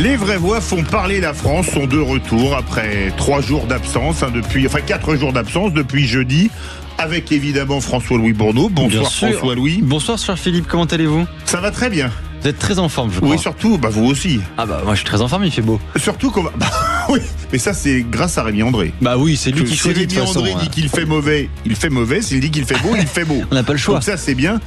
Les vraies voix font parler la France, sont de retour après 3 jours d'absence, 4 jours d'absence depuis jeudi, avec évidemment François-Louis Bourneau. Bonsoir François-Louis. Bonsoir cher Philippe, comment allez-vous ? Ça va très bien. Vous êtes très en forme, je crois. Oui, surtout, vous aussi. Ah moi je suis très en forme, il fait beau. Surtout qu'on va... oui, mais ça c'est grâce à Rémi André. Oui, c'est lui qui choisit de toute façon. Rémi André dit qu'il fait mauvais, il fait mauvais. S'il dit qu'il fait beau, il fait beau. On n'a pas le choix. Donc ça c'est bien.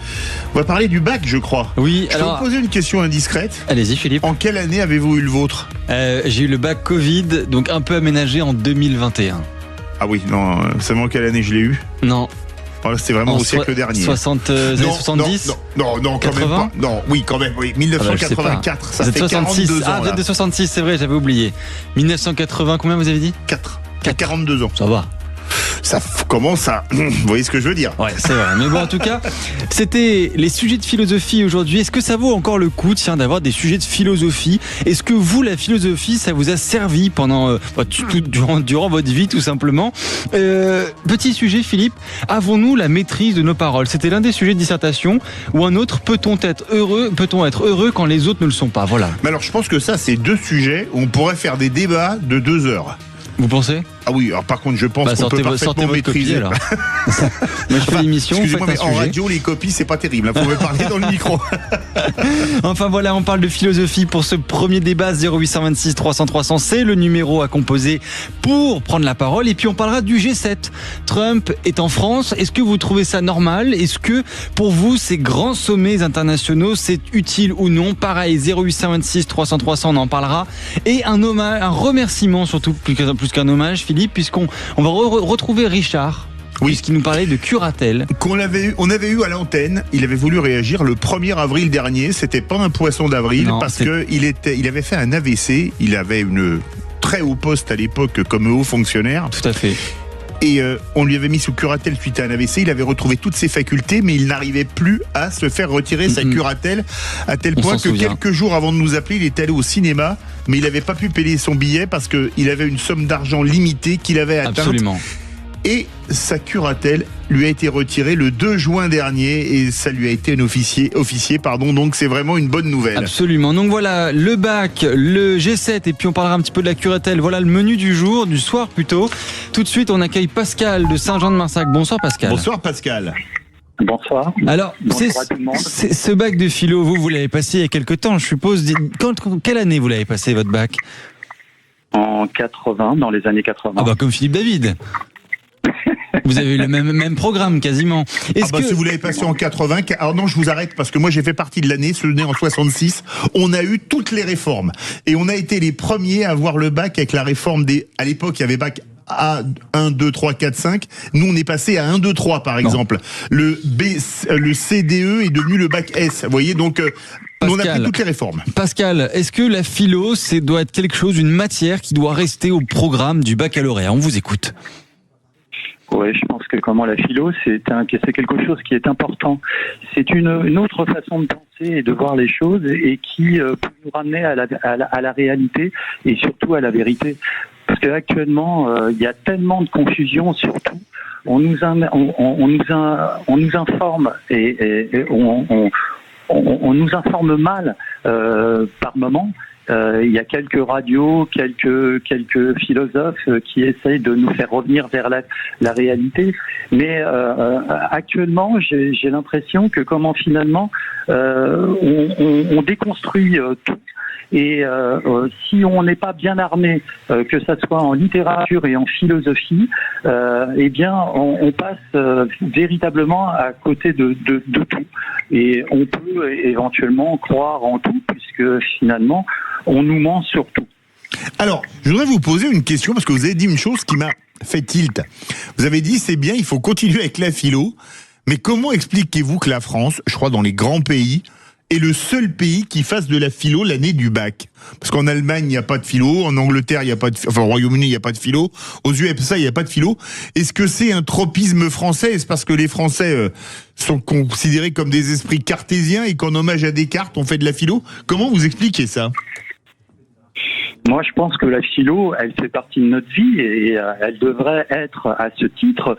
On va parler du bac, je crois. Oui, je vais vous poser une question indiscrète. Allez-y Philippe. En quelle année avez-vous eu le vôtre ? J'ai eu le bac Covid, donc un peu aménagé en 2021. Ah oui, non, seulement quelle année je l'ai eu ? Non. Voilà, c'était vraiment au siècle dernier. 70 Non, quand 80? même pas. Non, oui, quand même, oui. 1984, ça fait 42 ans. Ah, vous êtes de 66, c'est vrai, j'avais oublié. 1980, combien vous avez dit ? 4. 42 ans. Ça va. Ça commence à... Vous voyez ce que je veux dire ? Ouais, c'est vrai. Mais bon, en tout cas, c'était les sujets de philosophie aujourd'hui. Est-ce que ça vaut encore le coup, d'avoir des sujets de philosophie ? Est-ce que vous, la philosophie, ça vous a servi pendant durant votre vie, tout simplement ? Petit sujet, Philippe. Avons-nous la maîtrise de nos paroles ? C'était l'un des sujets de dissertation. Ou un autre, peut-on être heureux quand les autres ne le sont pas ? Voilà. Mais alors, je pense que ça, c'est 2 sujets où on pourrait faire des débats de 2 heures. Vous pensez ? Ah oui, alors par contre, je pense qu'on peut parfaitement maîtriser. Moi, je fais l'émission, excusez-moi, mais en radio, les copies, c'est pas terrible. Il faut me parler dans le micro. Enfin voilà, on parle de philosophie pour ce premier débat. 0826 300 300, c'est le numéro à composer pour prendre la parole. Et puis on parlera du G7. Trump est en France. Est-ce que vous trouvez ça normal ? Est-ce que pour vous, ces grands sommets internationaux, c'est utile ou non ? Pareil, 0826 300 300, on en parlera. Et un hommage, un remerciement surtout, plus qu'un hommage, Philippe, puisqu'on va retrouver Richard. Oui, puisqu'il nous parlait de Curatel. On avait eu à l'antenne, il avait voulu réagir le 1er avril dernier, c'était pas un poisson d'avril, parce qu'il avait fait un AVC, il avait une très haut poste à l'époque comme haut fonctionnaire. Tout à fait. Et on lui avait mis sous curatelle suite à un AVC, il avait retrouvé toutes ses facultés, mais il n'arrivait plus à se faire retirer sa curatelle, à tel point que quelques jours avant de nous appeler, il est allé au cinéma, mais il n'avait pas pu payer son billet parce qu'il avait une somme d'argent limitée qu'il avait atteinte. Absolument. Et sa curatelle lui a été retirée le 2 juin dernier et ça lui a été officié, donc c'est vraiment une bonne nouvelle. Absolument, donc voilà, le bac, le G7 et puis on parlera un petit peu de la curatelle. Voilà le menu du soir plutôt. Tout de suite, on accueille Pascal de Saint-Jean-de-Marsac. Bonsoir Pascal. Bonsoir Pascal. Bonsoir. Alors, c'est ce bac de philo, vous l'avez passé il y a quelques temps, je suppose. Quelle année vous l'avez passé votre bac ? En 80, dans les années 80. Ah comme Philippe David. Vous avez eu le même programme quasiment. Si vous l'avez passé en 80, alors non, je vous arrête parce que moi j'ai fait partie de l'année, né en 66. On a eu toutes les réformes et on a été les premiers à avoir le bac avec la réforme à l'époque, il y avait bac A 1, 2, 3, 4, 5. Nous, on est passé à 1, 2, 3 par exemple. Le CDE est devenu le bac S. Vous voyez, donc on a pris toutes les réformes. Pascal, est-ce que la philo, doit être quelque chose, une matière qui doit rester au programme du baccalauréat ? On vous écoute. Oui, je pense que la philo, c'est quelque chose qui est important. C'est une autre façon de penser et de voir les choses et qui peut nous ramener à la réalité et surtout à la vérité. Parce qu'actuellement, il y a tellement de confusion, surtout. On nous informe et on nous informe mal par moment. Il y a quelques radios, quelques philosophes qui essayent de nous faire revenir vers la réalité. Mais actuellement, j'ai l'impression que finalement, on déconstruit tout. Et si on n'est pas bien armé, que ça soit en littérature et en philosophie, on passe véritablement à côté de tout. Et on peut éventuellement croire en tout, puisque finalement, on nous ment sur tout. Alors, je voudrais vous poser une question, parce que vous avez dit une chose qui m'a fait tilt. Vous avez dit, c'est bien, il faut continuer avec la philo, mais comment expliquez-vous que la France, je crois dans les grands pays, est le seul pays qui fasse de la philo l'année du bac? Parce qu'en Allemagne, il n'y a pas de philo, en Angleterre, il n'y a pas de philo, enfin au Royaume-Uni, il n'y a pas de philo, aux USA, il n'y a pas de philo. Est-ce que c'est un tropisme français? Est-ce parce que les Français sont considérés comme des esprits cartésiens et qu'en hommage à Descartes, on fait de la philo? Comment vous expliquez ça? Moi, je pense que la philo, elle fait partie de notre vie et elle devrait être, à ce titre,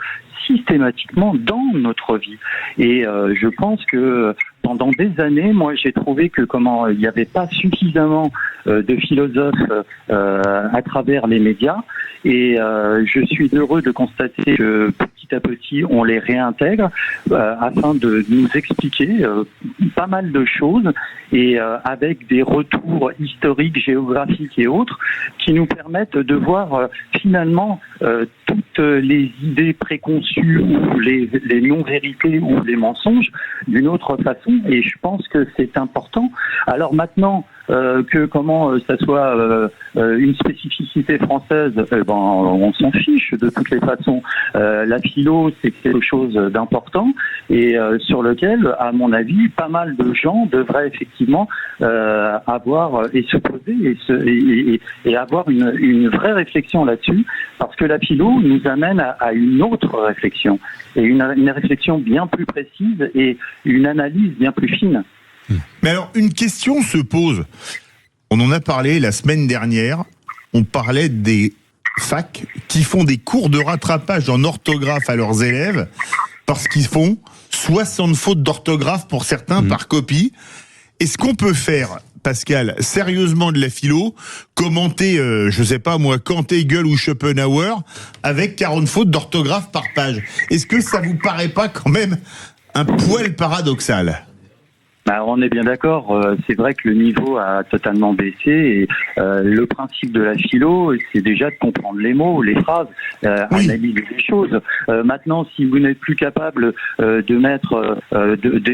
systématiquement dans notre vie. Et je pense que pendant des années, moi, j'ai trouvé que il n'y avait pas suffisamment de philosophes à travers les médias, et je suis heureux de constater que petit à petit, on les réintègre afin de nous expliquer pas mal de choses, et avec des retours historiques, géographiques et autres, qui nous permettent de voir finalement toutes les idées préconçues ou les non-vérités ou les mensonges d'une autre façon, et je pense que c'est important. Alors maintenant, que ça soit une spécificité française, on s'en fiche de toutes les façons. La philo, c'est quelque chose d'important et sur lequel, à mon avis, pas mal de gens devraient effectivement avoir et se poser et avoir une vraie réflexion là-dessus, parce que la philo nous amène à une autre réflexion, et une réflexion bien plus précise et une analyse bien plus fine. Mais alors, une question se pose. On en a parlé la semaine dernière. On parlait des facs qui font des cours de rattrapage en orthographe à leurs élèves parce qu'ils font 60 fautes d'orthographe pour certains par copie. Est-ce qu'on peut faire, Pascal, sérieusement de la philo, commenter, je sais pas moi, Kant, Hegel ou Schopenhauer avec 40 fautes d'orthographe par page? Est-ce que ça vous paraît pas quand même un poil paradoxal? On est bien d'accord, c'est vrai que le niveau a totalement baissé, et le principe de la philo, c'est déjà de comprendre les mots, les phrases, analyser les choses. Maintenant, si vous n'êtes plus capable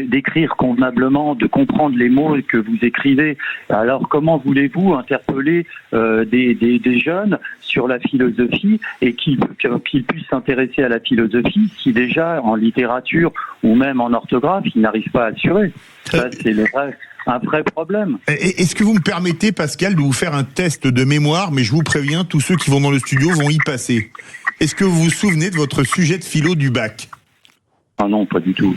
d'écrire convenablement, de comprendre les mots que vous écrivez, alors comment voulez-vous interpeller des jeunes sur la philosophie et qu'ils puissent s'intéresser à la philosophie si déjà en littérature ou même en orthographe, ils n'arrivent pas à assurer? Ça, c'est un vrai problème. Est-ce que vous me permettez, Pascal, de vous faire un test de mémoire, mais je vous préviens, tous ceux qui vont dans le studio vont y passer. Est-ce que vous vous souvenez de votre sujet de philo du bac? Ah non, pas du tout.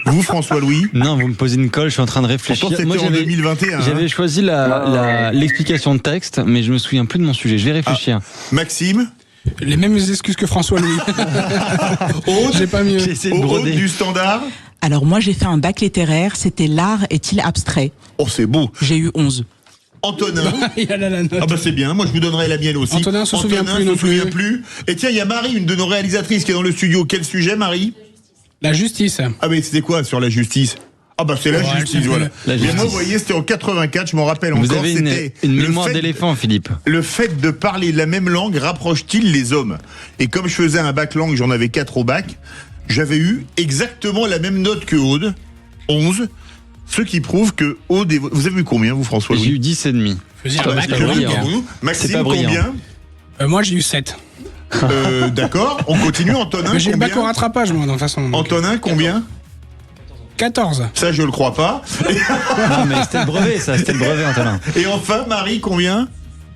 Vous, François-Louis? Non, vous me posez une colle, je suis en train de réfléchir. Pourtant, c'était en 2021. J'avais choisi l'explication de texte, mais je me souviens plus de mon sujet. Je vais réfléchir. Maxime? Les mêmes excuses que François-Louis. Aude? J'ai pas mieux. J'ai essayé de broder. Aude du Standard? Alors moi j'ai fait un bac littéraire, c'était l'art est-il abstrait? Oh, c'est beau. J'ai eu 11. Antonin? Il y a la note. Ah bah c'est bien, moi je vous donnerai la mienne aussi. Antonin se souvient plus. Et tiens, il y a Marie, une de nos réalisatrices qui est dans le studio. Quel sujet, Marie? La justice. Ah mais c'était quoi sur la justice? Ah bah c'est la justice, voilà. La justice. Mais moi, vous voyez, c'était en 84, je m'en rappelle encore. Vous avez une mémoire d'éléphant, Philippe. Le fait de parler la même langue rapproche-t-il les hommes? Et comme je faisais un bac langue, j'en avais 4 au bac, j'avais eu exactement la même note que Aude, 11, ce qui prouve que Aude... Vous avez eu combien, vous, François-Louis? J'ai eu 10,5. Maxime, combien? Moi, j'ai eu 7. D'accord, on continue. Antonin, j'ai eu combien? bac au rattrapage, moi, de toute façon. Antonin, combien? 14. Ça, je le crois pas. Non, mais c'était le brevet, ça. C'était le brevet, Antonin. Et enfin, Marie, combien?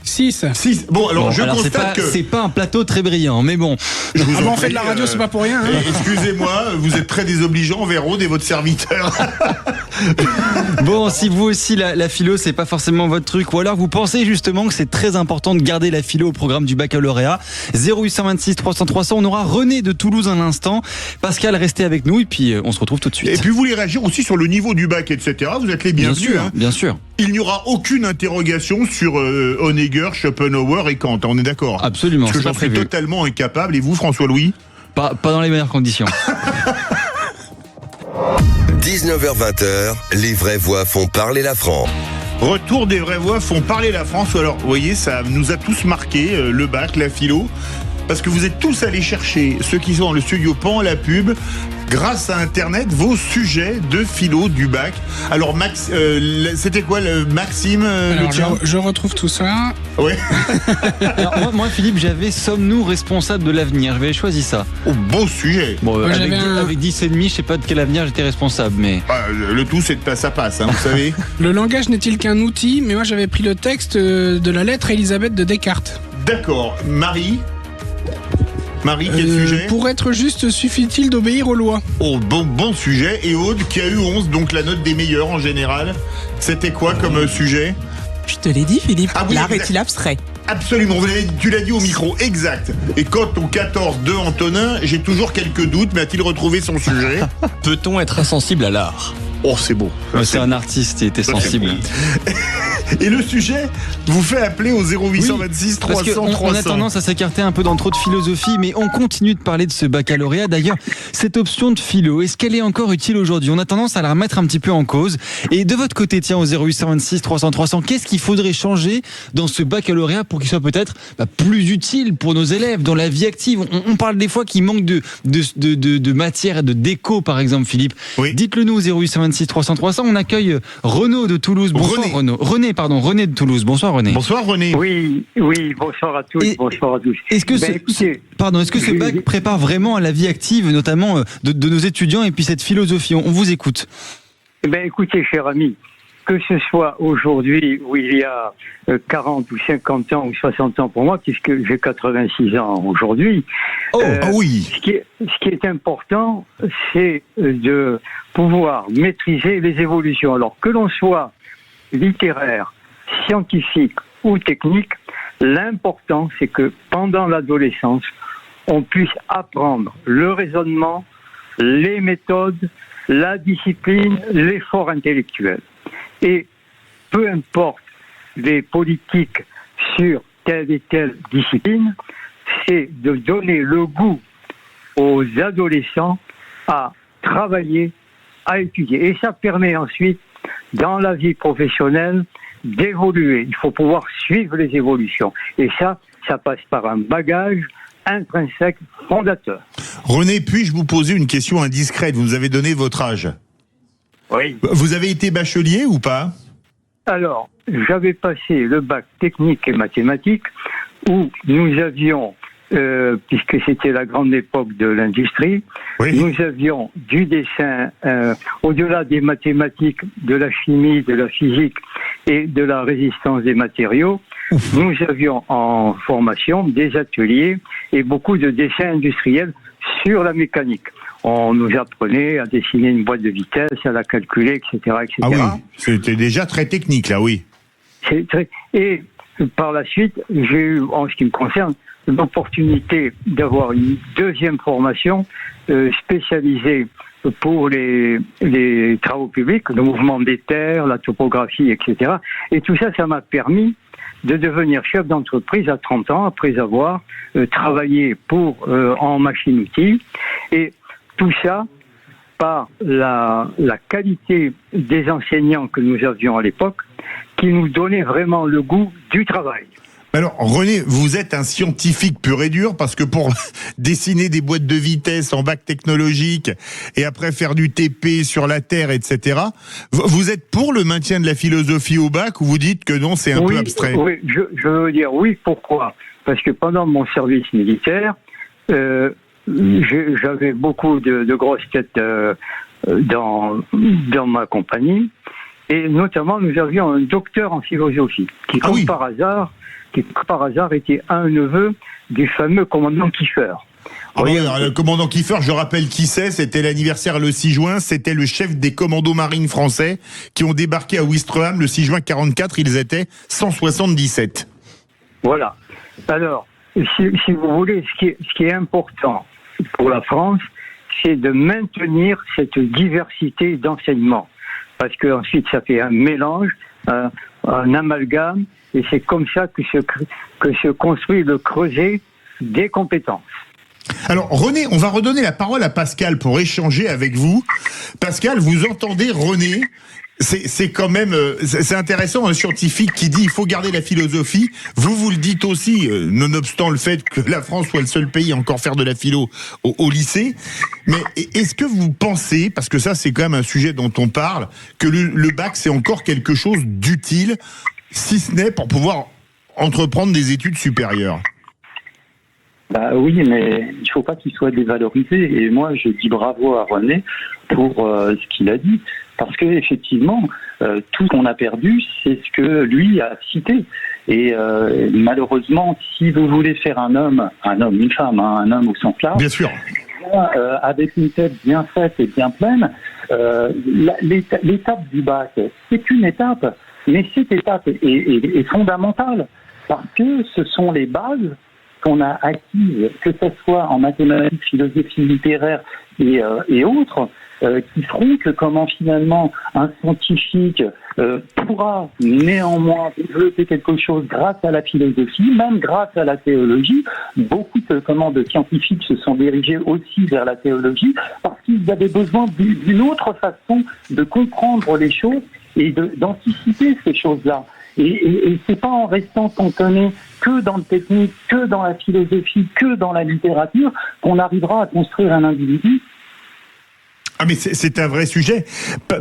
6. Bon, alors je constate que... C'est pas un plateau très brillant, mais bon. On fait de la radio, c'est pas pour rien. Hein. Excusez-moi, vous êtes très désobligeant envers Aude et votre serviteur. Bon, si vous aussi, la philo, c'est pas forcément votre truc, ou alors vous pensez justement que c'est très important de garder la philo au programme du baccalauréat, 0826 300 300, on aura René de Toulouse un instant. Pascal, restez avec nous, et puis on se retrouve tout de suite. Et puis vous voulez réagir aussi sur le niveau du bac, etc. Vous êtes les bienvenus. Bien sûr. Il n'y aura aucune interrogation sur Honegger, Schopenhauer et Kant, on est d'accord? Absolument. Parce que j'en suis totalement incapable. Et vous, François-Louis? Pas dans les meilleures conditions. 19h-20h, les vraies voix font parler la France. Retour des vraies voix font parler la France. Alors, vous voyez, ça nous a tous marqué, le bac, la philo, parce que vous êtes tous allés chercher, ceux qui sont dans le studio pendant la pub, grâce à Internet, vos sujets de philo du bac. Alors, c'était quoi, Maxime? Alors, je retrouve tout ça. Ouais. Alors, moi, Philippe, j'avais sommes-nous responsables de l'avenir? J'avais choisi ça. Oh, beau sujet. Bon, avec 10,5, je sais pas de quel avenir j'étais responsable, mais... le tout, c'est de passe à passe, vous savez. Le langage n'est-il qu'un outil? Mais moi, j'avais pris le texte de la lettre Élisabeth de Descartes. D'accord. Marie, quel sujet? Pour être juste, suffit-il d'obéir aux lois? Oh, bon sujet. Et Aude, qui a eu 11, donc la note des meilleurs en général. C'était quoi comme sujet? Je te l'ai dit, Philippe. L'art exact. est-il abstrait? Absolument, tu l'as dit au micro, exact. Et quant au 14 de Antonin, j'ai toujours quelques doutes, mais a-t-il retrouvé son sujet? Peut-on être insensible à l'art? Oh, c'est beau. C'est un artiste, il était sensible. Et le sujet vous fait appeler au 0826 Parce 300 qu'on 300. a tendance à s'écarter un peu dans trop de philosophie, mais on continue de parler de ce baccalauréat. D'ailleurs, cette option de philo, est-ce qu'elle est encore utile aujourd'hui? On a tendance à la remettre un petit peu en cause. Et de votre côté, tiens, au 0826 300 300, qu'est-ce qu'il faudrait changer dans ce baccalauréat pour qu'il soit peut-être plus utile pour nos élèves dans la vie active? On parle des fois qu'il manque de matière, de déco, par exemple, Philippe. Oui. Dites-le nous au 0826 300 300. On accueille Renaud de Toulouse. Bonsoir Renaud. René de Toulouse. Bonsoir René. Bonsoir René. Oui, bonsoir à tous. Bonsoir à tous. Est-ce que ce bac prépare vraiment à la vie active, notamment de nos étudiants, et puis cette philosophie? On vous écoute. Écoutez, cher ami, que ce soit aujourd'hui ou il y a 40 ou 50 ans ou 60 ans pour moi, puisque j'ai 86 ans aujourd'hui. Oui. Ce qui est important, c'est de pouvoir maîtriser les évolutions. Alors que l'on soit littéraire, scientifique ou technique, l'important c'est que pendant l'adolescence, on puisse apprendre le raisonnement, les méthodes, la discipline, l'effort intellectuel. Et peu importe les politiques sur telle et telle discipline, c'est de donner le goût aux adolescents à travailler, à étudier. Et ça permet ensuite, dans la vie professionnelle, d'évoluer. Il faut pouvoir suivre les évolutions. Et ça passe par un bagage intrinsèque fondateur. René, puis-je vous poser une question indiscrète? Vous nous avez donné votre âge. Oui. Vous avez été bachelier ou pas? Alors, j'avais passé le bac technique et mathématiques où nous avions, puisque c'était la grande époque de l'industrie, nous avions du dessin, au-delà des mathématiques, de la chimie, de la physique et de la résistance des matériaux. Nous avions en formation des ateliers et beaucoup de dessins industriels sur la mécanique. On nous apprenait à dessiner une boîte de vitesse, à la calculer, etc., etc. Ah oui, c'était déjà très technique là, oui. Et par la suite, j'ai eu, en ce qui me concerne, l'opportunité d'avoir une deuxième formation spécialisée pour les travaux publics, le mouvement des terres, la topographie, etc. Et tout ça, ça m'a permis de devenir chef d'entreprise à 30 ans, après avoir travaillé en machine-outil. Et tout ça par la qualité des enseignants que nous avions à l'époque, qui nous donnaient vraiment le goût du travail. Alors René, vous êtes un scientifique pur et dur, parce que pour dessiner des boîtes de vitesse en bac technologique et après faire du TP sur la Terre, etc., vous êtes pour le maintien de la philosophie au bac, ou vous dites que non, c'est un peu abstrait? Oui, je veux dire oui. Pourquoi? Parce que pendant mon service militaire, j'avais beaucoup de grosses têtes dans ma compagnie, et notamment nous avions un docteur en philosophie qui, par hasard, était un neveu du fameux commandant Kieffer. Le commandant Kieffer, je rappelle qui c'est, c'était l'anniversaire le 6 juin, c'était le chef des commandos marines français qui ont débarqué à Ouistreham le 6 juin 44, ils étaient 177. Voilà. Alors, si vous voulez, ce qui est important pour la France, c'est de maintenir cette diversité d'enseignement. Parce que ensuite, ça fait un mélange, un amalgame, et c'est comme ça que se construit le creuset des compétences. Alors René, on va redonner la parole à Pascal pour échanger avec vous. Pascal, vous entendez René? C'est quand même, c'est intéressant, un scientifique qui dit il faut garder la philosophie. Vous le dites aussi, nonobstant le fait que la France soit le seul pays à encore faire de la philo au lycée. Mais est-ce que vous pensez, parce que ça c'est quand même un sujet dont on parle, que le bac c'est encore quelque chose d'utile, si ce n'est pour pouvoir entreprendre des études supérieures? Oui, mais il ne faut pas qu'il soit dévalorisé. Et moi, je dis bravo à René pour ce qu'il a dit. Parce que effectivement, tout ce qu'on a perdu, c'est ce que lui a cité. Et malheureusement, si vous voulez faire un homme, une femme, un homme au sens large, bien sûr, avec une tête bien faite et bien pleine, l'étape du bac, c'est une étape, mais cette étape est fondamentale parce que ce sont les bases qu'on a acquises, que ce soit en mathématiques, philosophie littéraire et autres, qui feront que comment finalement un scientifique pourra néanmoins développer quelque chose grâce à la philosophie, même grâce à la théologie. Beaucoup de scientifiques se sont dirigés aussi vers la théologie parce qu'ils avaient besoin d'une autre façon de comprendre les choses et d'anticiper ces choses-là. Et c'est pas en restant cantonné que dans le technique, que dans la philosophie, que dans la littérature qu'on arrivera à construire un individu. Ah mais c'est un vrai sujet.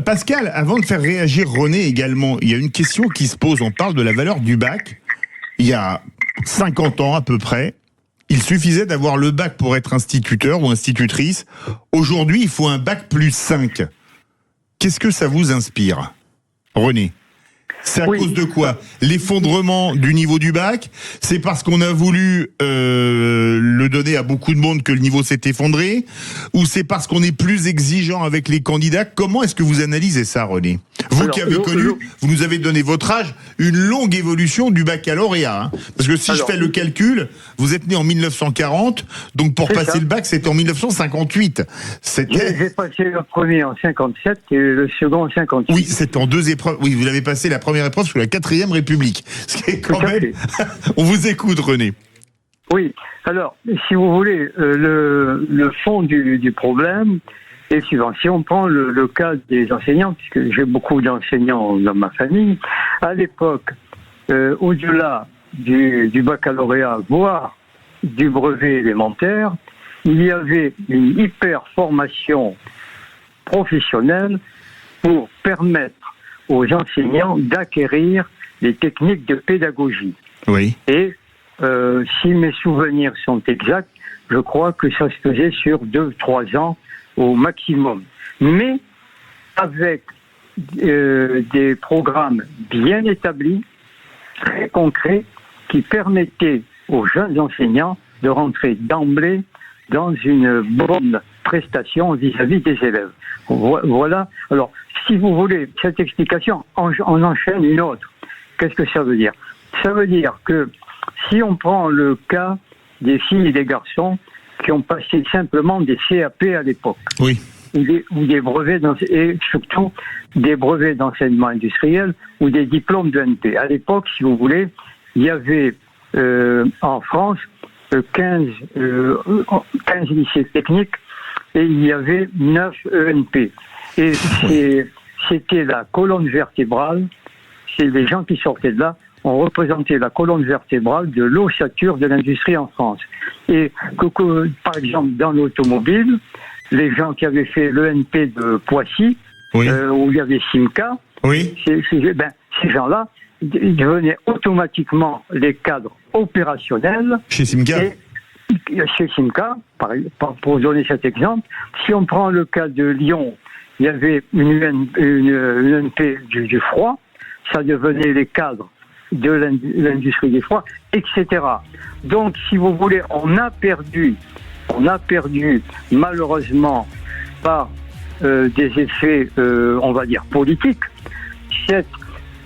Pascal, avant de faire réagir René également, il y a une question qui se pose. On parle de la valeur du bac. Il y a 50 ans à peu près, il suffisait d'avoir le bac pour être instituteur ou institutrice. Aujourd'hui, il faut un bac plus 5. Qu'est-ce que ça vous inspire, René ? C'est à cause de quoi ? L'effondrement du niveau du bac ? C'est parce qu'on a voulu le donner à beaucoup de monde que le niveau s'est effondré ? Ou c'est parce qu'on est plus exigeant avec les candidats ? Comment est-ce que vous analysez ça, René ? Vous qui avez connu, vous nous avez donné votre âge, une longue évolution du baccalauréat. Hein. Parce que si je fais le calcul, vous êtes né en 1940, donc pour passer le bac, c'était en 1958. J'ai passé le premier en 57 et le second en 58. Oui, c'est en 2 épreuves. Oui, vous l'avez passé la première épreuve sous la 4e République. Ce qui est quand même... On vous écoute, René. Oui, alors, si vous voulez, le fond du problème est suivant. Si on prend le cas des enseignants, puisque j'ai beaucoup d'enseignants dans ma famille, à l'époque, au-delà du baccalauréat, voire du brevet élémentaire, il y avait une hyper-formation professionnelle pour permettre aux enseignants d'acquérir les techniques de pédagogie. Oui. Et si mes souvenirs sont exacts, je crois que ça se faisait sur 2-3 ans au maximum. Mais avec des programmes bien établis, très concrets, qui permettaient aux jeunes enseignants de rentrer d'emblée dans une bonne prestation vis-à-vis des élèves. Voilà. Alors, si vous voulez cette explication, on enchaîne une autre. Qu'est-ce que ça veut dire ? Ça veut dire que si on prend le cas des filles et des garçons qui ont passé simplement des CAP à l'époque, oui, ou des brevets, et surtout des brevets d'enseignement industriel ou des diplômes de NP. À l'époque, si vous voulez, il y avait en France 15 lycées techniques et il y avait 9 ENP. Et c'était la colonne vertébrale, c'est les gens qui sortaient de là, ont représenté la colonne vertébrale de l'ossature de l'industrie en France. Et que par exemple, dans l'automobile, les gens qui avaient fait l'ENP de Poissy, où il y avait Simca, ces gens-là devenaient automatiquement les cadres opérationnels. Chez Simca. Chez Simca, pour donner cet exemple, si on prend le cas de Lyon, il y avait une ENP du froid, ça devenait les cadres de l'industrie du froid, etc. Donc, si vous voulez, on a perdu malheureusement par des effets, on va dire, politiques, cette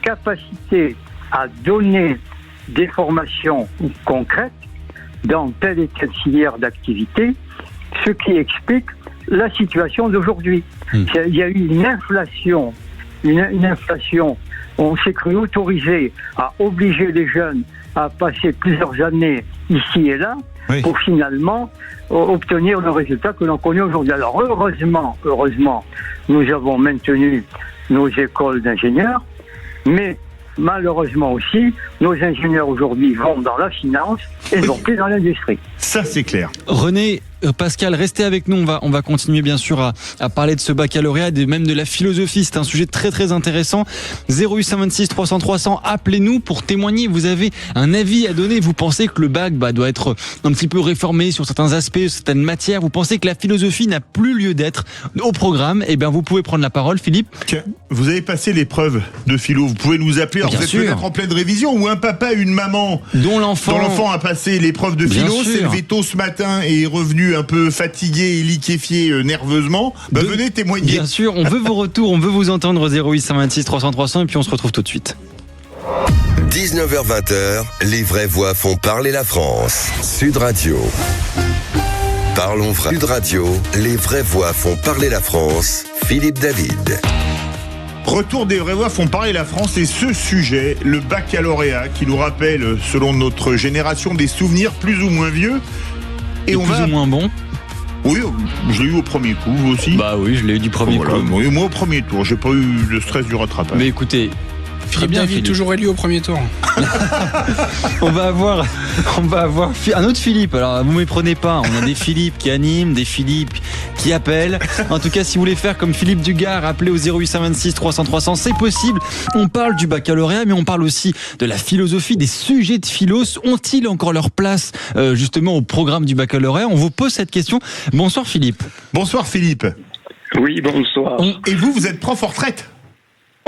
capacité à donner des formations concrètes dans telle et telle filière d'activité, ce qui explique la situation d'aujourd'hui. Il y a eu une inflation, on s'est cru autorisé à obliger les jeunes à passer plusieurs années ici et là, pour finalement obtenir le résultat que l'on connaît aujourd'hui. Alors heureusement, nous avons maintenu nos écoles d'ingénieurs, mais malheureusement aussi, nos ingénieurs aujourd'hui vont dans la finance et non plus dans l'industrie. Ça, c'est clair. René, Pascal, restez avec nous. On va continuer bien sûr à parler de ce baccalauréat et même de la philosophie. C'est un sujet très très intéressant. 0826 300 300, appelez-nous pour témoigner. Vous avez un avis à donner. Vous pensez que le bac doit être un petit peu réformé sur certains aspects, certaines matières. Vous pensez que la philosophie n'a plus lieu d'être au programme. Eh bien, vous pouvez prendre la parole, Philippe. Vous avez passé l'épreuve de philo. Vous pouvez nous appeler. Alors, vous êtes peut-être en pleine révision ou un papa, une maman dont l'enfant a passé l'épreuve de philo, s'est levé tôt ce matin et est revenu un peu fatigué et liquéfié nerveusement. Venez témoigner. Bien sûr, on veut vos retours, on veut vous entendre. 0826 300 300 et puis on se retrouve tout de suite. 19h-20h, les vraies voix font parler la France. Sud Radio. Parlons vrai. Sud Radio, les vraies voix font parler la France. Philippe David. Retour des vraies voix font parler la France et ce sujet, le baccalauréat, qui nous rappelle, selon notre génération, des souvenirs plus ou moins vieux. Et on plus ou moins bon. Oui, je l'ai eu au premier coup, vous aussi. Bah oui, je l'ai eu du premier coup. Oui, moi au premier tour, j'ai pas eu le stress du rattrapage. Mais écoutez, Philippe David, toujours élu au premier tour. on va avoir un autre Philippe. Alors, vous méprenez pas. On a des Philippe qui animent, des Philippe qui appellent. En tout cas, si vous voulez faire comme Philippe Dugard, appelez au 0826 300 300, c'est possible. On parle du baccalauréat, mais on parle aussi de la philosophie, des sujets de philos. Ont-ils encore leur place, justement, au programme du baccalauréat? On vous pose cette question. Bonsoir Philippe. Bonsoir Philippe. Oui, bonsoir. Et vous êtes prof en retraite?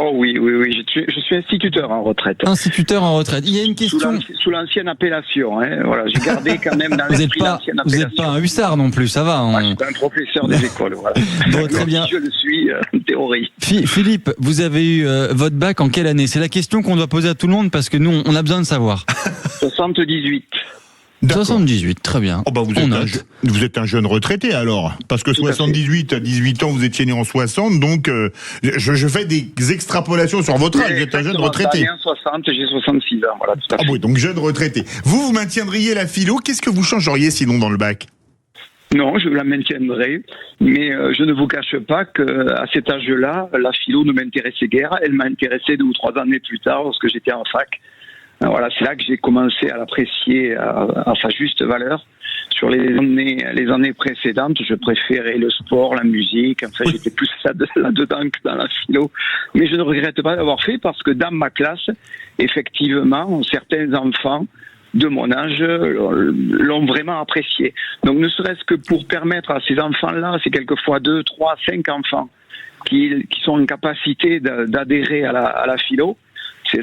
Oh oui, je suis instituteur en retraite. Instituteur en retraite. Il y a une question. Sous l'ancienne appellation, hein. Voilà, j'ai gardé quand même dans l'esprit l'ancienne appellation. Vous n'êtes pas un hussard non plus, ça va. Je suis pas un professeur des écoles, voilà. Bon, très bien. Je le suis en théorie. Philippe, vous avez eu votre bac en quelle année? C'est la question qu'on doit poser à tout le monde parce que nous, on a besoin de savoir. 78. D'accord. 78, très bien. Oh bah vous êtes un jeune retraité alors, parce que 78 à 18 ans vous étiez né en 60, donc je fais des extrapolations sur votre âge. Vous êtes un jeune retraité. En 60, j'ai 66 ans, voilà, tout à fait. Ah oui, donc jeune retraité. Vous maintiendriez la philo, qu'est-ce que vous changeriez sinon dans le bac? Non, je la maintiendrai, mais je ne vous cache pas qu'à cet âge-là, la philo ne m'intéressait guère. Elle m'a intéressé 2 ou 3 années plus tard, lorsque j'étais en fac. Voilà, c'est là que j'ai commencé à l'apprécier à sa juste valeur. Sur les années précédentes, je préférais le sport, la musique. Enfin, j'étais plus là-dedans que dans la philo. Mais je ne regrette pas d'avoir fait parce que dans ma classe, effectivement, certains enfants de mon âge l'ont vraiment apprécié. Donc, ne serait-ce que pour permettre à ces enfants-là, c'est quelquefois 2, 3, 5 enfants qui sont en capacité d'adhérer à la philo,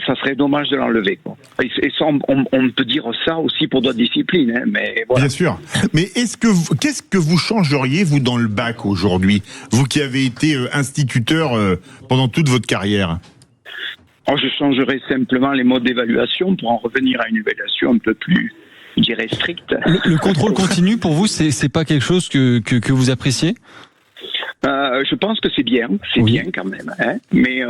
ça serait dommage de l'enlever. Et ça, on peut dire ça aussi pour d'autres disciplines, hein, mais voilà. Bien sûr. Mais qu'est-ce que vous changeriez, vous, dans le bac aujourd'hui? Vous qui avez été instituteur pendant toute votre carrière. Je changerais simplement les modes d'évaluation pour en revenir à une évaluation un peu plus, je dirais, stricte. Le contrôle continu, pour vous, c'est pas quelque chose que vous appréciez? Je pense que c'est bien quand même, hein. Mais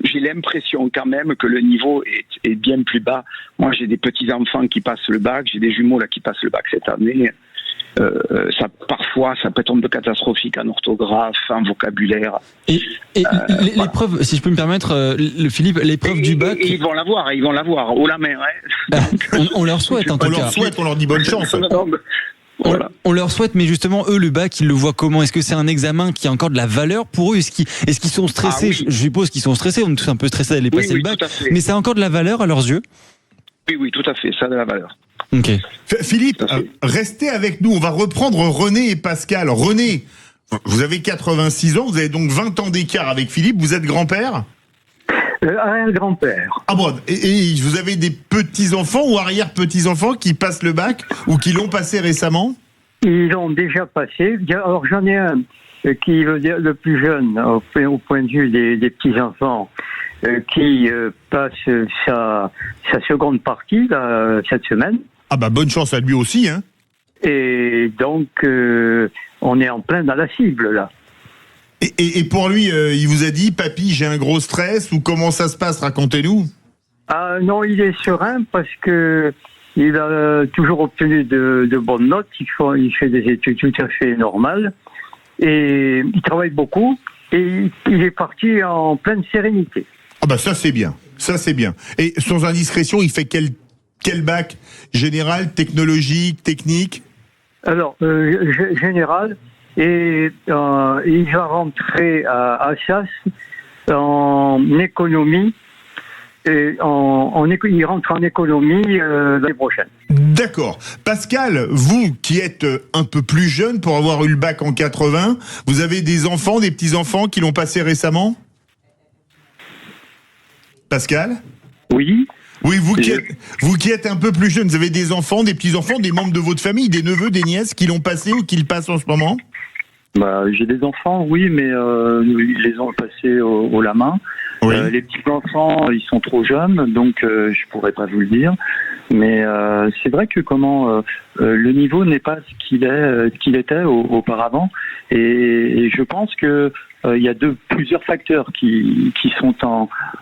j'ai l'impression quand même que le niveau est bien plus bas. Moi, j'ai des petits enfants qui passent le bac, j'ai des jumeaux là qui passent le bac cette année. Parfois, ça peut être un peu catastrophique en orthographe, en vocabulaire. Et l'épreuve, si je peux me permettre, Philippe, l'épreuve du bac. Et ils vont l'avoir haut la main. Hein. On leur souhaite en tout cas. On leur dit bonne chance. Voilà. On leur souhaite, mais justement, eux, le bac, ils le voient comment? Est-ce que c'est un examen qui a encore de la valeur pour eux? Est-ce qu'ils sont stressés? Oui. Je suppose qu'ils sont stressés, on est tous un peu stressés d'aller passer le bac, mais ça a encore de la valeur à leurs yeux? Oui, tout à fait, ça a de la valeur. Ok. Philippe, restez avec nous, on va reprendre René et Pascal. René, vous avez 86 ans, vous avez donc 20 ans d'écart avec Philippe, vous êtes grand-père? Un grand-père. Ah bon, et vous avez des petits-enfants ou arrière-petits-enfants qui passent le bac ou qui l'ont passé récemment? Ils l'ont déjà passé. Alors j'en ai un qui est le plus jeune au point de vue des petits-enfants qui passe sa seconde partie là, cette semaine. Ah bah bonne chance à lui aussi, hein. Et donc on est en plein dans la cible là. Et pour lui, il vous a dit, papy, j'ai un gros stress, ou comment ça se passe? Racontez-nous. Ah non, il est serein parce que il a toujours obtenu de bonnes notes. Il fait des études tout à fait normales et il travaille beaucoup et il est parti en pleine sérénité. Ah bah ça c'est bien, Et sans indiscrétion, il fait quel bac? Général, technologique, technique? Alors général. Et il va rentrer à Assas en économie. Et il rentre en économie l'année prochaine. D'accord. Pascal, vous qui êtes un peu plus jeune pour avoir eu le bac en 80, vous avez des enfants, des petits-enfants qui l'ont passé récemment? Pascal? Oui. Oui, vous qui êtes un peu plus jeune, vous avez des enfants, des petits-enfants, des membres de votre famille, des neveux, des nièces qui l'ont passé ou qui le passent en ce moment? J'ai des enfants, oui, mais ils les ont passés au la main. Oui. Les petits enfants, ils sont trop jeunes, donc je pourrais pas vous le dire. Mais c'est vrai que le niveau n'est pas ce qu'il était auparavant, et je pense que il y a plusieurs facteurs qui sont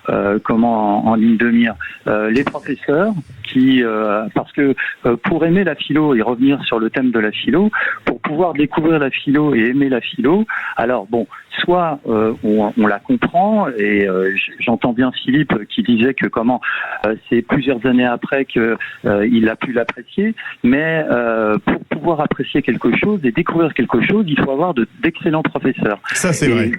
en ligne de mire. Les professeurs parce que pour aimer la philo et revenir sur le thème de la philo, pour pouvoir découvrir la philo et aimer la philo, alors bon, soit on la comprend, et j'entends bien Philippe qui disait que c'est plusieurs années après que il a pu l'apprécier, mais pour pouvoir apprécier quelque chose et découvrir quelque chose, il faut avoir d'excellents professeurs. Ça, c'est vrai.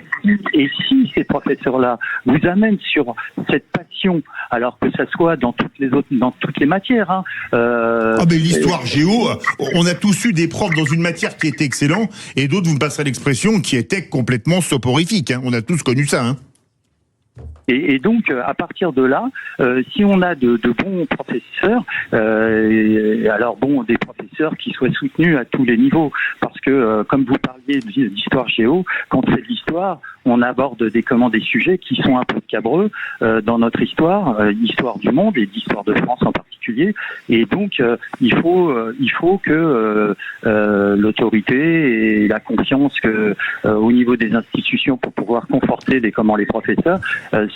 Et si ces professeurs-là vous amènent sur cette passion, alors que ça soit dans toutes les matières. Mais l'histoire géo, on a tous eu des profs dans une matière qui était excellent, et d'autres, vous me passerez l'expression, qui étaient complètement soporifiques. On a tous connu ça. Et donc, à partir de là, si on a de bons professeurs, des professeurs qui soient soutenus à tous les niveaux, parce que, comme vous parliez d'histoire géo, quand on fait de l'histoire, on aborde des sujets qui sont un peu cabreux dans notre histoire, l'histoire du monde et l'histoire de France en particulier. Et donc, il faut que l'autorité et la confiance au niveau des institutions pour pouvoir conforter les professeurs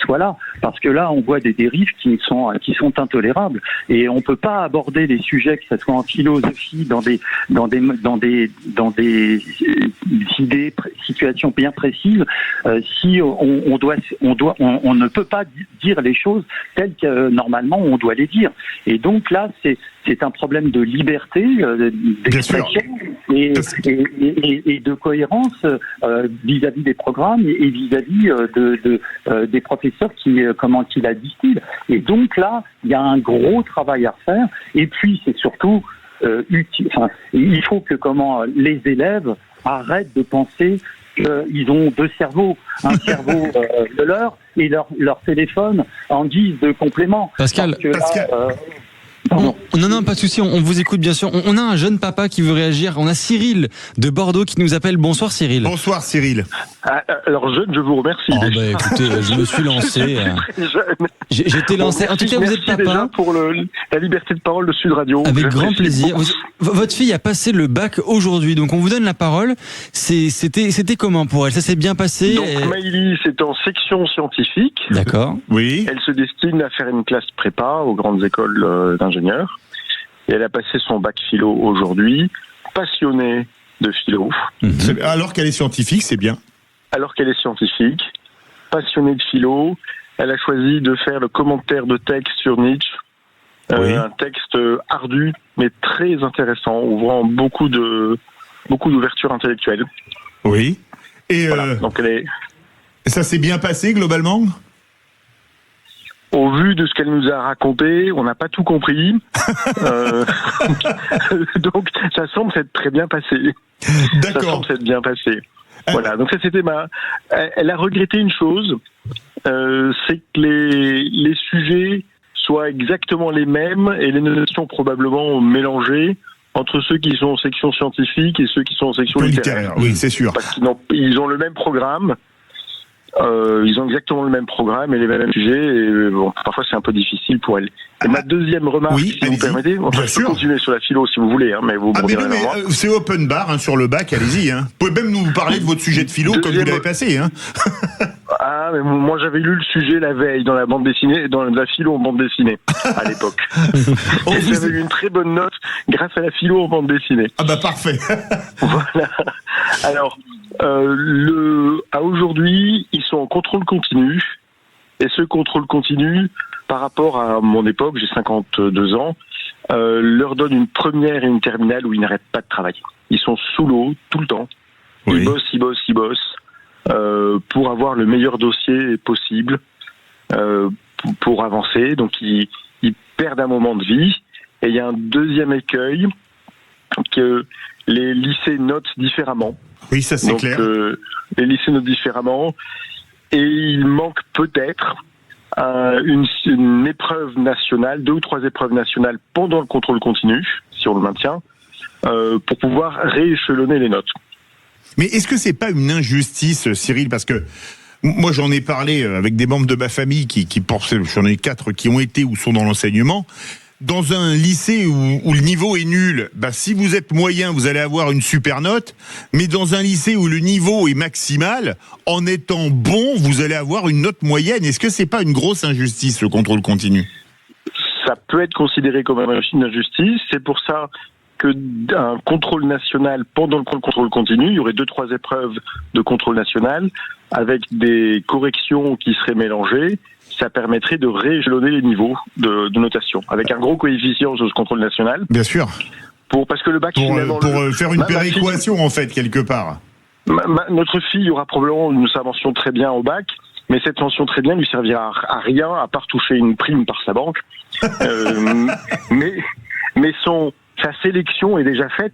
soient là, parce que là, on voit des dérives qui sont intolérables, et on peut pas aborder les sujets, que ce soit en philosophie, dans des situations bien précises, si on ne peut pas dire les choses telles que normalement on doit les dire. Et donc là, c'est un problème de liberté d'expression et de cohérence vis-à-vis des programmes et vis-à-vis des professeurs qui la distillent. Et donc là, il y a un gros travail à refaire. Et puis c'est surtout il faut que les élèves arrêtent de penser qu'ils ont deux cerveaux, un cerveau de leur et leur téléphone en guise de complément. Pascal. Non, pas de souci, on vous écoute bien sûr. On a un jeune papa qui veut réagir. On a Cyril de Bordeaux qui nous appelle. Bonsoir Cyril. Bonsoir Cyril. Alors jeune, je vous remercie. Écoutez, je me suis lancé. J'étais lancé. En tout cas, vous êtes papa. Déjà pour la liberté de parole de Sud Radio. Avec grand plaisir. Votre fille a passé le bac aujourd'hui, donc on vous donne la parole. C'était comment pour elle? Ça s'est bien passé? Donc Maïlis est en section scientifique. D'accord. Oui. Elle se destine à faire une classe prépa aux grandes écoles d'ingénieurs. Et elle a passé son bac philo aujourd'hui, passionnée de philo. Alors qu'elle est scientifique, c'est bien. Alors qu'elle est scientifique, passionnée de philo, elle a choisi de faire le commentaire de texte sur Nietzsche. Un texte ardu, mais très intéressant, ouvrant beaucoup d'ouverture intellectuelle. Oui. Et voilà, donc ça s'est bien passé globalement? Au vu de ce qu'elle nous a raconté, on n'a pas tout compris. Donc, ça semble s'être très bien passé. D'accord. Ça semble s'être bien passé. Voilà. Donc, ça, c'était Elle a regretté une chose, c'est que les sujets soient exactement les mêmes et les notions probablement mélangées entre ceux qui sont en section scientifique et ceux qui sont en section littéraire. Oui, c'est sûr. Parce qu'ils ont le même programme. Ils ont exactement le même programme et les mêmes sujets, et parfois c'est un peu difficile pour elle. Et ma deuxième remarque, si vous permettez, je peux continuer sur la philo si vous voulez, mais vous me direz moi. C'est open bar sur le bac, allez-y. Vous pouvez même nous parler de votre sujet de philo comme vous l'avez passé. Mais moi j'avais lu le sujet la veille dans la bande dessinée, dans la philo en bande dessinée à l'époque. Et j'avais eu une très bonne note grâce à la philo en bande dessinée. Parfait. Voilà. Alors. À aujourd'hui, ils sont en contrôle continu, et ce contrôle continu, par rapport à mon époque, j'ai 52 ans, leur donne une première et une terminale où ils n'arrêtent pas de travailler. Ils sont sous l'eau tout le temps. Ils bossent pour avoir le meilleur dossier possible pour avancer. Donc ils perdent un moment de vie. Et il y a un deuxième écueil que les lycées notent différemment. Oui, ça c'est clair. Les lycées notent différemment, et il manque peut-être une épreuve nationale, 2 ou 3 épreuves nationales pendant le contrôle continu, si on le maintient, pour pouvoir rééchelonner les notes. Mais est-ce que c'est pas une injustice, Cyril? Parce que moi j'en ai parlé avec des membres de ma famille qui j'en ai 4 qui ont été ou sont dans l'enseignement. dans un lycée où le niveau est nul, si vous êtes moyen, vous allez avoir une super note, mais dans un lycée où le niveau est maximal, en étant bon, vous allez avoir une note moyenne. Est-ce que c'est pas une grosse injustice, le contrôle continu ? Ça peut être considéré comme une injustice. C'est pour ça qu'un contrôle national, pendant le contrôle continu, il y aurait 2-3 épreuves de contrôle national avec des corrections qui seraient mélangées. Ça permettrait de rééchelonner les niveaux de notation avec un gros coefficient sur ce contrôle national. Bien sûr. Parce que le bac pour faire une péréquation en fait quelque part. Notre fille aura probablement sa mention très bien au bac, mais cette mention très bien lui servira à rien à part toucher une prime par sa banque. Mais sa sélection est déjà faite,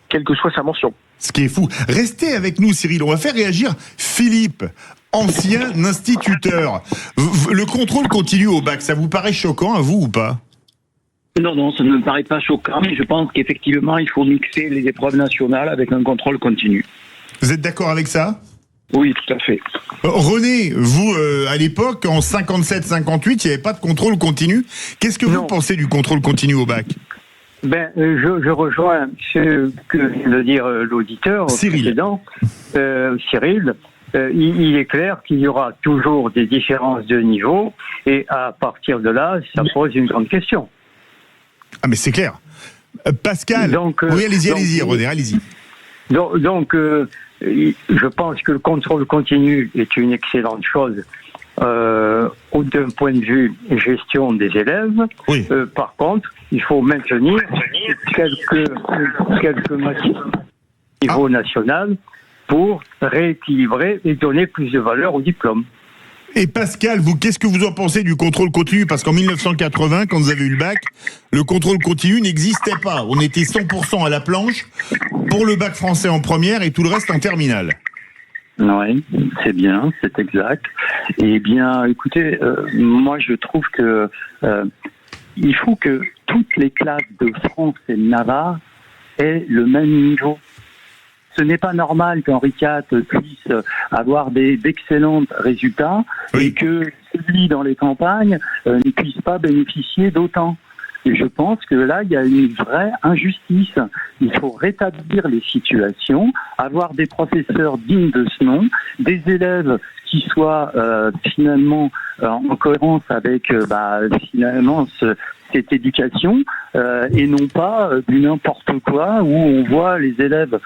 quelle que soit sa mention. Ce qui est fou. Restez avec nous, Cyril. On va faire réagir Philippe, ancien instituteur. Le contrôle continu au bac, ça vous paraît choquant à vous ou pas ? Non, ça ne me paraît pas choquant, mais je pense qu'effectivement, il faut mixer les épreuves nationales avec un contrôle continu. Vous êtes d'accord avec ça ? Oui, tout à fait. René, vous, à l'époque, en 57-58, il n'y avait pas de contrôle continu. Qu'est-ce que vous pensez du contrôle continu au bac ? Je rejoins ce que vient de dire l'auditeur précédent, Cyril. Il est clair qu'il y aura toujours des différences de niveau, et à partir de là, ça pose une grande question. Ah mais c'est clair. Pascal, oui, allez-y, René, allez-y. Donc, je pense que le contrôle continu est une excellente chose d'un point de vue gestion des élèves. Oui. Par contre, il faut maintenir quelques matières au niveau national pour rééquilibrer et donner plus de valeur au diplôme. Et Pascal, vous, qu'est-ce que vous en pensez du contrôle continu ? Parce qu'en 1980, quand vous avez eu le bac, le contrôle continu n'existait pas. On était 100% à la planche pour le bac français en première et tout le reste en terminale. Oui, c'est bien, c'est exact. Eh bien, écoutez, moi je trouve que il faut que toutes les classes de France et de Navarre aient le même niveau. Ce n'est pas normal qu'Henri IV puisse avoir d'excellents résultats et que celui dans les campagnes ne puisse pas bénéficier d'autant. Et je pense que là, il y a une vraie injustice. Il faut rétablir les situations, avoir des professeurs dignes de ce nom, des élèves qui soient finalement en cohérence avec finalement cette éducation et non pas du n'importe quoi où on voit les élèves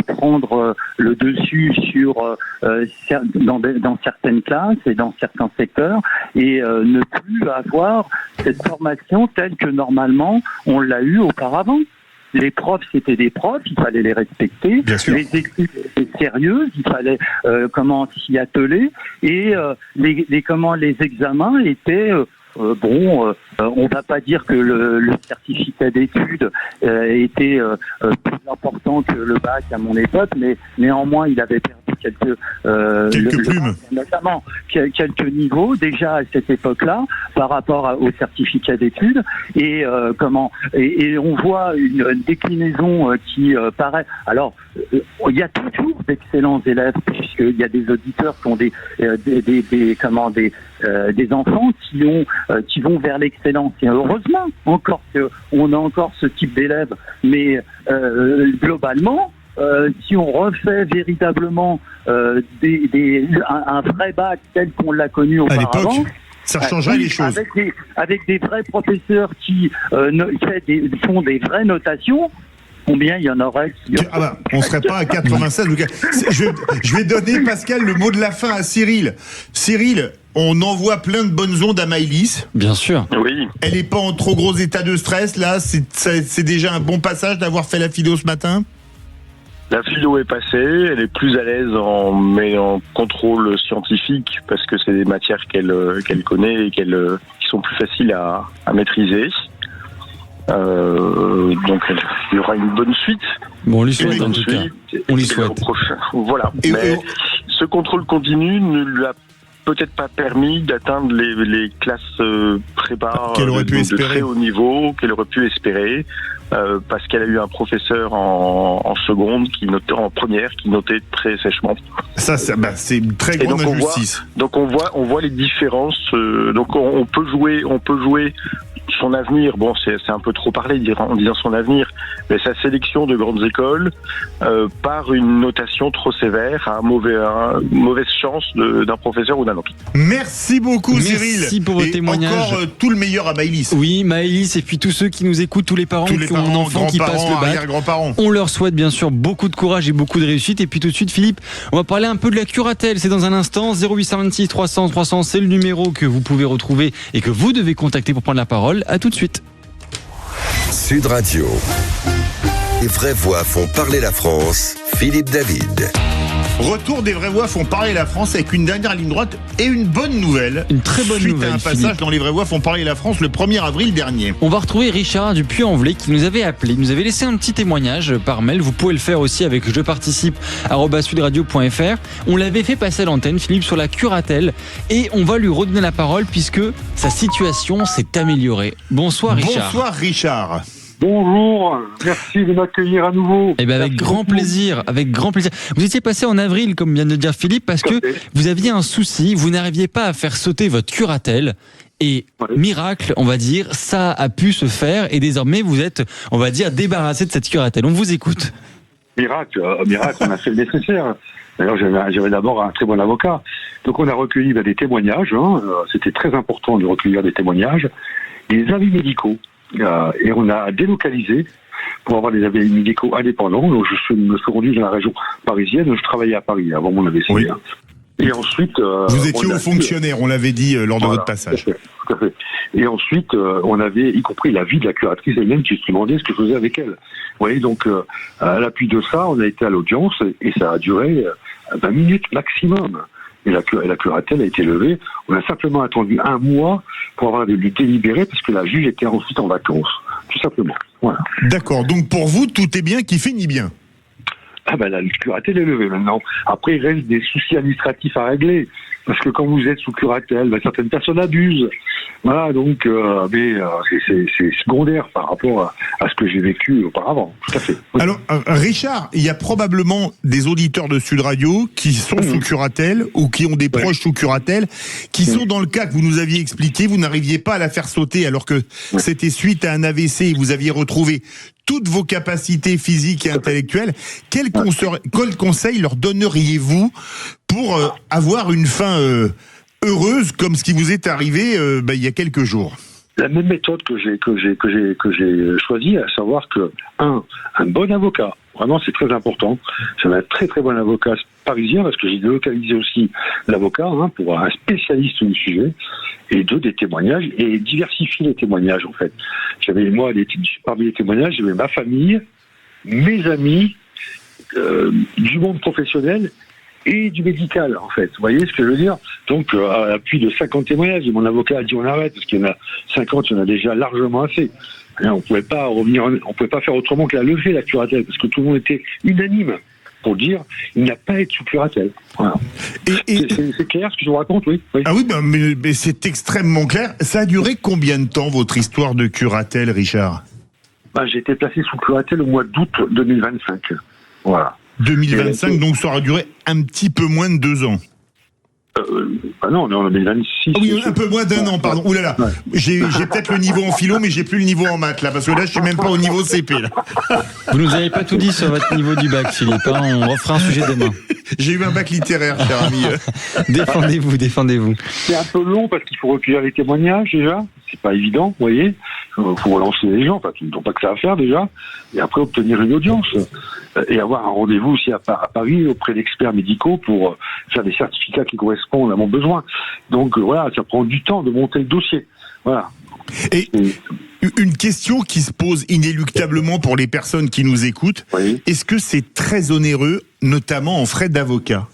prendre le dessus sur dans certaines classes et dans certains secteurs et ne plus avoir cette formation telle que normalement on l'a eu auparavant. Les profs, c'était des profs, il fallait les respecter. Les études étaient sérieuses, il fallait s'y atteler. Et les examens étaient... on va pas dire que le certificat d'études était plus important que le bac à mon époque, mais néanmoins, il avait perdu quelques plumes, notamment quelques niveaux déjà à cette époque-là par rapport au certificat d'études et on voit une déclinaison qui paraît. Alors, il y a toujours d'excellents élèves puisqu'il y a des auditeurs qui ont des enfants qui vont vers l'excellence. Et heureusement encore qu'on a encore ce type d'élèves, mais globalement. Si on refait véritablement un vrai bac tel qu'on l'a connu auparavant, ça changerait les choses. Avec des vrais professeurs qui font des vraies notations, combien il y en aurait on serait pas à 96. Je vais donner, Pascal, le mot de la fin à Cyril. Cyril, on envoie plein de bonnes ondes à Maëlys. Bien sûr. Oui. Elle n'est pas en trop gros état de stress, là. C'est déjà un bon passage d'avoir fait la philo ce matin. La philo est passée, elle est plus à l'aise en contrôle scientifique parce que c'est des matières qu'elle connaît et qui sont plus faciles à maîtriser. Donc il y aura une bonne suite. Bon, on lui souhaite en tout cas. On lui souhaite. Voilà. Mais ce contrôle continu ne lui a peut-être pas permis d'atteindre les classes prépa de très haut niveau qu'elle aurait pu espérer. Parce qu'elle a eu un professeur en seconde en première qui notait très sèchement. Ça, c'est une très grande injustice. Donc on voit les différences. Donc on peut jouer son avenir, bon, c'est un peu trop parlé en disant son avenir, mais sa sélection de grandes écoles par une notation trop sévère à mauvaise chance d'un professeur ou d'un autre. Merci beaucoup, Cyril. Merci pour vos témoignages. Encore tout le meilleur à Maëlys. Oui, Maëlys, et puis tous ceux qui nous écoutent, tous les parents qui ont un enfant qui passe le bac. Grands-parents. On leur souhaite bien sûr beaucoup de courage et beaucoup de réussite. Et puis tout de suite, Philippe, on va parler un peu de la curatelle. C'est dans un instant. 0826 300 300, c'est le numéro que vous pouvez retrouver et que vous devez contacter pour prendre la parole. À tout de suite. Sud Radio. Les vraies voix font parler la France. Philippe David. Retour des vraies voix font parler la France avec une dernière ligne droite et une bonne nouvelle. Une très bonne nouvelle. Suite à un passage dans les vraies voix font parler la France le 1er avril dernier. On va retrouver Richard du Puy-en-Velay qui nous avait appelé, nous avait laissé un petit témoignage par mail. Vous pouvez le faire aussi avec jeparticipe@sudradio.fr. On l'avait fait passer à l'antenne, Philippe, sur la curatelle, et on va lui redonner la parole puisque sa situation s'est améliorée. Bonsoir Richard. Bonsoir Richard. Bonjour, merci de m'accueillir à nouveau. Eh bien, avec grand plaisir, avec grand plaisir. Vous étiez passé en avril, comme vient de dire Philippe, parce que vous aviez un souci, vous n'arriviez pas à faire sauter votre curatelle. Et miracle, on va dire, ça a pu se faire et désormais vous êtes, on va dire, débarrassé de cette curatelle. On vous écoute. Miracle, on a fait le nécessaire. D'ailleurs, j'avais d'abord un très bon avocat. Donc on a recueilli des témoignages, c'était très important de recueillir des témoignages, des avis médicaux. Et on a délocalisé pour avoir des avis médicaux indépendants. Donc je me suis rendu dans la région parisienne. Je travaillais à Paris avant mon AVC. Oui. Et ensuite, vous étiez haut fonctionnaire, on l'avait dit lors de votre passage. Tout à fait. Et ensuite, on avait y compris l'avis de la curatrice elle-même qui se demandait ce que je faisais avec elle. Vous voyez, donc à l'appui de ça, on a été à l'audience et ça a duré 20 minutes maximum. Et la curatelle a été levée. On a simplement attendu un mois pour avoir du délibéré parce que la juge était ensuite en vacances. Tout simplement. Voilà. D'accord. Donc pour vous, tout est bien qui finit bien. La curatelle est levée maintenant. Après, il reste des soucis administratifs à régler. Parce que quand vous êtes sous curatelle, certaines personnes abusent. Voilà, donc, c'est secondaire par rapport à ce que j'ai vécu auparavant. Tout à fait. Oui. Alors, Richard, il y a probablement des auditeurs de Sud Radio qui sont sous curatelle ou qui ont des proches sous curatelle, qui sont dans le cas que vous nous aviez expliqué, vous n'arriviez pas à la faire sauter alors que c'était suite à un AVC et vous aviez retrouvé toutes vos capacités physiques et intellectuelles. Quel conseil leur donneriez-vous pour avoir une fin heureuse comme ce qui vous est arrivé il y a quelques jours? La même méthode que j'ai choisie, à savoir que un bon avocat, vraiment c'est très important. C'est un très très bon avocat parisien parce que j'ai délocalisé aussi l'avocat pour un spécialiste du sujet, et des témoignages et diversifier les témoignages en fait. J'avais parmi les témoignages, j'avais ma famille, mes amis, du monde professionnel et du médical, en fait. Vous voyez ce que je veux dire? Donc, à l'appui de 50 témoignages, mon avocat a dit on arrête, parce qu'il y en a 50, il y en a déjà largement assez. On ne pouvait pas faire autrement que la lever, la curatelle, parce que tout le monde était unanime pour dire il n'a pas à être sous curatelle. Voilà. C'est clair ce que je vous raconte, oui. Ah oui, mais c'est extrêmement clair. Ça a duré combien de temps, votre histoire de curatelle, Richard? J'ai été placé sous curatelle au mois d'août 2025. Voilà. 2025, donc ça aura duré un petit peu moins de 2 ans. Non, on est en 2026. Ah oui, un peu moins d'1 an, pardon. Ouh là là, j'ai peut-être le niveau en philo, mais j'ai plus le niveau en maths, là, parce que là, je suis même pas au niveau CP, là. Vous nous avez pas tout dit sur votre niveau du bac, Philippe, on refera un sujet demain. J'ai eu un bac littéraire, cher ami. Défendez-vous. C'est un peu long parce qu'il faut recueillir les témoignages, déjà. C'est pas évident, vous voyez. Il faut relancer les gens, qui n'ont pas que ça à faire, déjà. Et après, obtenir une audience. Et avoir un rendez-vous aussi à Paris auprès d'experts médicaux pour faire des certificats qui correspondent à mon besoin. Donc voilà, ça prend du temps de monter le dossier. Voilà. Et une question qui se pose inéluctablement pour les personnes qui nous écoutent, est-ce que c'est très onéreux, notamment en frais d'avocat?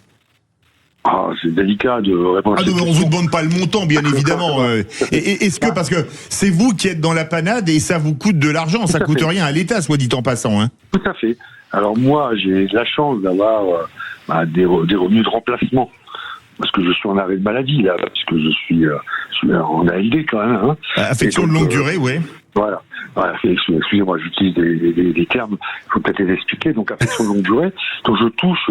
C'est délicat de répondre à cette question. On vous demande pas le montant, bien évidemment. Est-ce que, parce que c'est vous qui êtes dans la panade et ça vous coûte de l'argent, ça coûte rien à l'État, soit dit en passant. Hein. Tout à fait. Alors moi, j'ai la chance d'avoir des revenus de remplacement. Parce que je suis en arrêt de maladie, là, parce que je suis en ALD quand même. Affection de longue durée, oui. Voilà. Voilà, excusez-moi, j'utilise des termes, il faut peut-être les expliquer. Donc, affection de longue durée. Donc, je touche,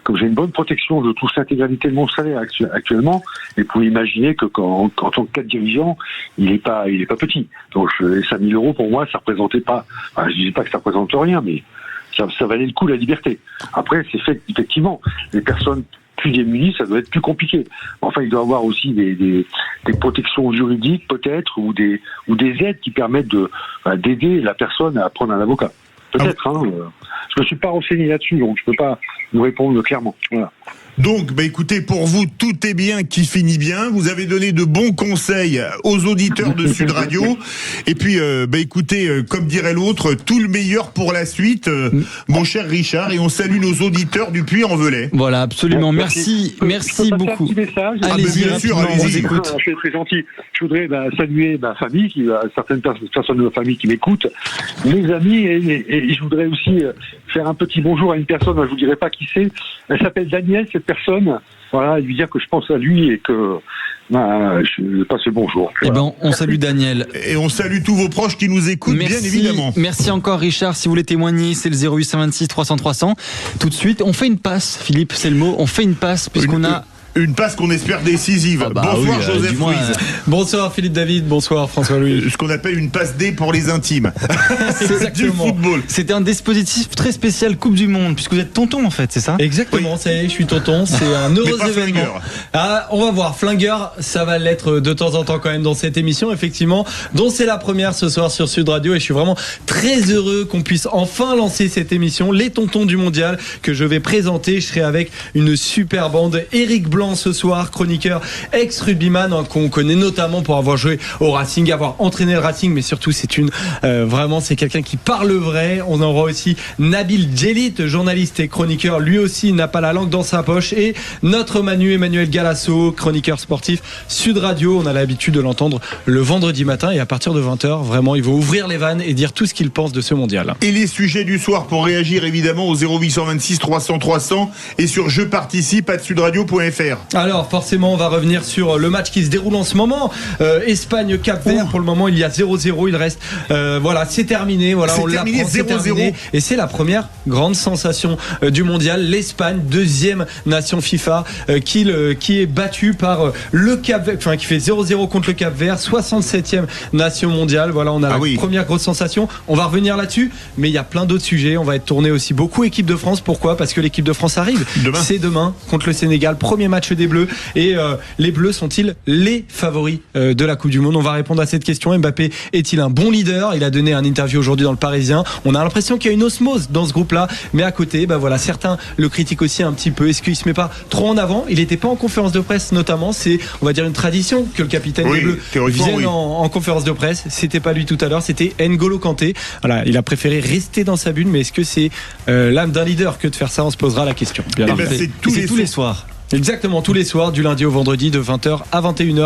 comme j'ai une bonne protection, je touche l'intégralité de mon salaire actuellement. Et vous pouvez imaginer que en tant que cadre dirigeant, il est pas petit. Donc, 5 000 euros pour moi, ça représentait pas. Enfin, je dis pas que ça représente rien, mais ça valait le coup la liberté. Après, c'est fait effectivement. Les personnes plus démunies, ça doit être plus compliqué. Enfin, il doit y avoir aussi des protections juridiques peut-être ou des aides qui permettent d'aider la personne à prendre un avocat. Peut-être. Je me suis pas renseigné là-dessus, donc je peux pas vous répondre clairement. Voilà. Donc, écoutez, pour vous, tout est bien qui finit bien. Vous avez donné de bons conseils aux auditeurs de Sud Radio. Et puis, écoutez, comme dirait l'autre, tout le meilleur pour la suite, mon cher Richard. Et on salue nos auditeurs du Puy-en-Velay. Voilà, absolument. Merci beaucoup. Un petit message. Allez-y, bien sûr, rapidement, on allez-y. vous écoute. Je suis très gentil. Je voudrais saluer ma famille, certaines personnes de ma famille qui m'écoutent, mes amis, et je voudrais aussi faire un petit bonjour à une personne, je vous dirai pas qui c'est. Elle s'appelle Daniel, cette personne. Voilà, lui dire que je pense à lui et que je passe le bonjour. Eh ben, on salue Daniel. Et on salue tous vos proches qui nous écoutent, bien évidemment. Merci encore, Richard. Si vous voulez témoigner, c'est le 0826 300 300. Tout de suite, on fait une passe, Philippe, c'est le mot. On fait une passe puisqu'on a... Une passe qu'on espère décisive. Bonsoir Joseph Ruiz. Bonsoir Philippe David, bonsoir François-Louis. Ce qu'on appelle une passe D pour les intimes. Du football. C'était un dispositif très spécial Coupe du Monde, puisque vous êtes tonton en fait, c'est ça? Exactement, ça y est, je suis tonton, c'est un heureux événement. On va voir, flingueur, ça va l'être de temps en temps quand même dans cette émission, effectivement, dont c'est la première ce soir sur Sud Radio, et je suis vraiment très heureux qu'on puisse enfin lancer cette émission, les tontons du mondial, que je vais présenter. Je serai avec une super bande, Eric Blanc ce soir, chroniqueur ex-rugbyman, qu'on connaît notamment pour avoir joué au Racing, avoir entraîné le Racing, mais surtout c'est vraiment c'est quelqu'un qui parle vrai. On aura aussi Nabil Djellit, journaliste et chroniqueur, lui aussi n'a pas la langue dans sa poche, et notre Emmanuel Galasso, chroniqueur sportif Sud Radio. On a l'habitude de l'entendre le vendredi matin, et à partir de 20h, vraiment il va ouvrir les vannes et dire tout ce qu'il pense de ce mondial. Et les sujets du soir pour réagir évidemment au 0826 300 300 et sur jeparticipe@sudradio.fr. Alors forcément on va revenir sur le match qui se déroule en ce moment, Espagne-Cap-Vert. Pour le moment il y a 0-0, il reste c'est terminé, on l'apprend, c'est terminé, et c'est la première grande sensation du mondial, l'Espagne, deuxième nation FIFA, qui est battue par le Cap-Vert, qui fait 0-0 contre le Cap-Vert, 67e nation mondiale. On a la première grosse sensation, on va revenir là-dessus, mais il y a plein d'autres sujets. On va être tourné aussi beaucoup équipe de France. Pourquoi? Parce que l'équipe de France arrive c'est demain contre le Sénégal, premier match des Bleus, et les Bleus sont-ils les favoris de la Coupe du Monde? On va répondre à cette question. Mbappé est-il un bon leader? Il a donné un interview aujourd'hui dans le Parisien. On a l'impression qu'il y a une osmose dans ce groupe-là, mais à côté, certains le critiquent aussi un petit peu. Est-ce qu'il se met pas trop en avant? Il n'était pas en conférence de presse, notamment. C'est, on va dire, une tradition que le capitaine des Bleus vienne en conférence de presse. C'était pas lui tout à l'heure, c'était N'Golo Kanté. Voilà, il a préféré rester dans sa bulle, mais est-ce que c'est l'âme d'un leader que de faire ça? On se posera la question. C'est tous les soirs. Exactement, tous les soirs, du lundi au vendredi, de 20h à 21h.